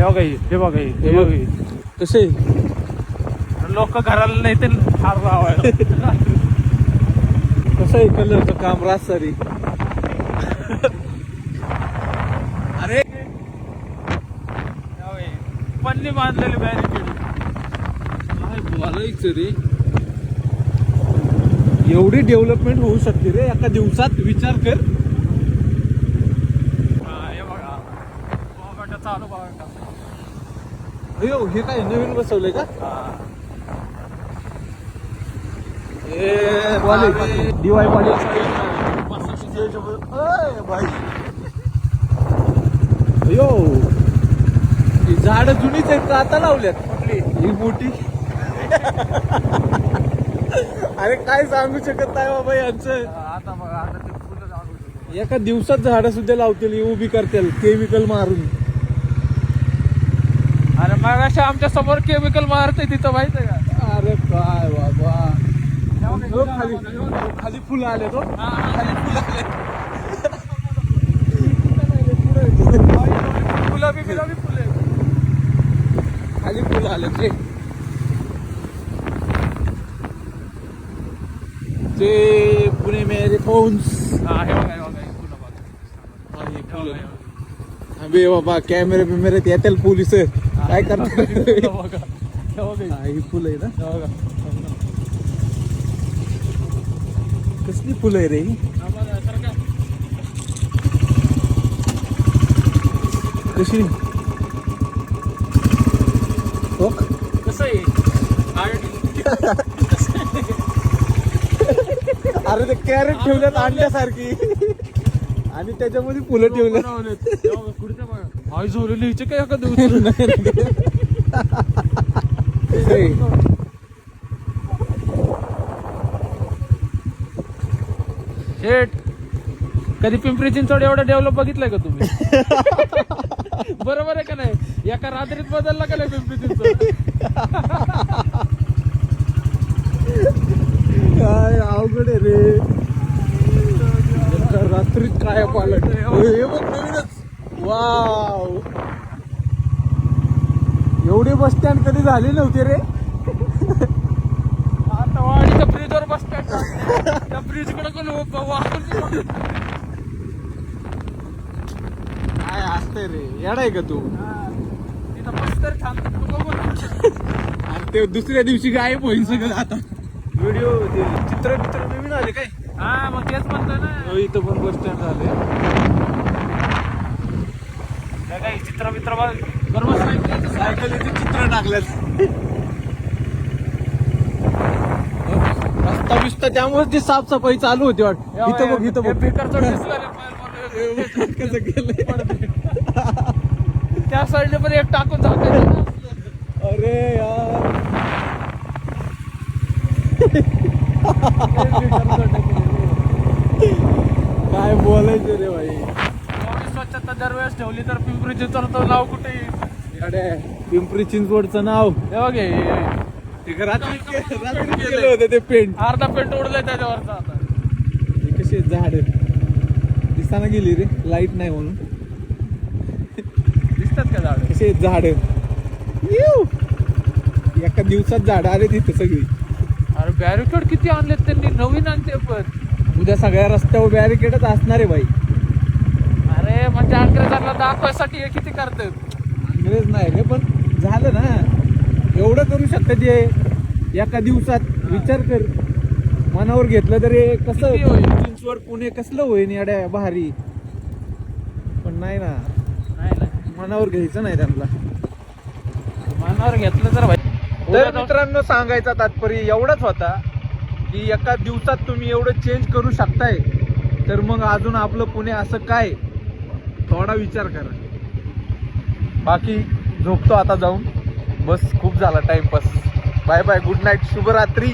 हे बघा कसे लोक घराला नाही ते फार लावायला. कसं आहे कलरचं काम राजसारी. अरे पन्नी बांधलेली बॅरिकेड. काय बोलायचं रे, एवढी डेव्हलपमेंट होऊ शकते रे एका दिवसात, विचार कर. हे बघा चालू बघा. अयो हे काय नवीन बसवलंय का? DY कॉलेज अयो ही झाड जुनीच आहेत का आता लावल्यात? कुठली ही मोठी? अरे काय सांगू शकत नाही बाबा यांचं. आता बघा आता ते फुलं लागू. एका दिवसात झाडं सुद्धा लावतील, उभी करतील केमिकल मारून. अरे मग अशा आमच्या समोर केमिकल मारते तिथं माहित आहे का? अरे काय बाबा, खाली खाली फुलं आले तो, खाली फुलं आले. गुलाबी फुले खाली फुलं आले ते पुणे मॅरेथॉन्स. हे बघा फुलं बघा. अबे बाबा कॅमेरे बिमेरे येतील पोलिस काय करतात. ही फुलं आहे ना, कसली फुलं आहे रे? कशी कसं आहे अरे ते कॅरेट ठेवल्यात अंड्यासारखी आणि त्याच्यामध्ये फुलं ठेवल्यात. आई झोलेली हिचे काय एका दिवस. शेट कधी पिंपरी चिंचवड एवढं डेव्हलप बघितलंय का तुम्ही? बरोबर आहे का नाही? एका रात्रीत बदलला का नाही पिंपरी चिंचवड? काय अवघड आहे रे, एका रात्रीत काय पालट. हे बघ नवीनच. वाव, एवढे बस स्टँड कधी झाले नव्हते रे. आता वाडीच्या ब्रिजवर बसतात, त्या ब्रिज कडे कोण वाहून काय असतंय रे, येडाय का तू? तिथं बस तर थांबतो. आणि ते दुसऱ्या दिवशी गायब होईल सगळं. आता व्हिडिओ चित्र नवीन आले काय? हा मग तेच म्हणतोय ना. इथं पण बस स्टँड झाले. काही चित्र बरोबर सायकलीचे चित्र टाकल्यात. रस्ता बिस्ता त्यामुळे ती साफसफाई चालू होती वाट. इथं बघ, इथं बघ कसं केलंय. त्या साईडने पण एक टाकून जाते. अरे यार काय बोलायचं रे भाई. स्वच्छता दरवेळेस ठेवली तर पिंपरी चिंचवडचं नाव कुठे येईल? अरे पिंपरी चिंचवडचं नाव हे बघ रात्री केलं होतं ते पेंट. अर्धा पेंट उडलंय त्याच्यावरचा. आता कशी झाड दिसताना गेली रे, लाईट नाही म्हणून. दिसतात का झाड? कसे झाड एका दिवसात झाड आले तिथे सगळी. अरे बॅरिकेड किती आणलेत त्यांनी, नवीन आणते पण. उद्या सगळ्या रस्त्यावर बॅरिकेडच असणार आहे भाई. अरे म्हणजे अंग्रेजांना दाखवायसाठी हे किती करतात. अंग्रेज नाही रे, पण झालं ना, एवढं करू शकतात जे एका दिवसात. विचार कर, मनावर घेतलं तर हे कसं होईल? चिंचवड पुणे कसलं होईन येड्या भारी. पण नाही ना, मनावर घ्यायचं नाही त्यांना. मनावर घेतलं तर भाई. तर मित्रांनो सांगायचा तात्पर्य एवढाच होता की एका दिवसात तुम्ही एवढं चेंज करू शकताय, तर मग अजून आपलं पुणे असं काय, थोडा विचार करा. बाकी झोपतो आता जाऊन, बस खूप झाला timepass. Bye bye, good night, शुभरात्री.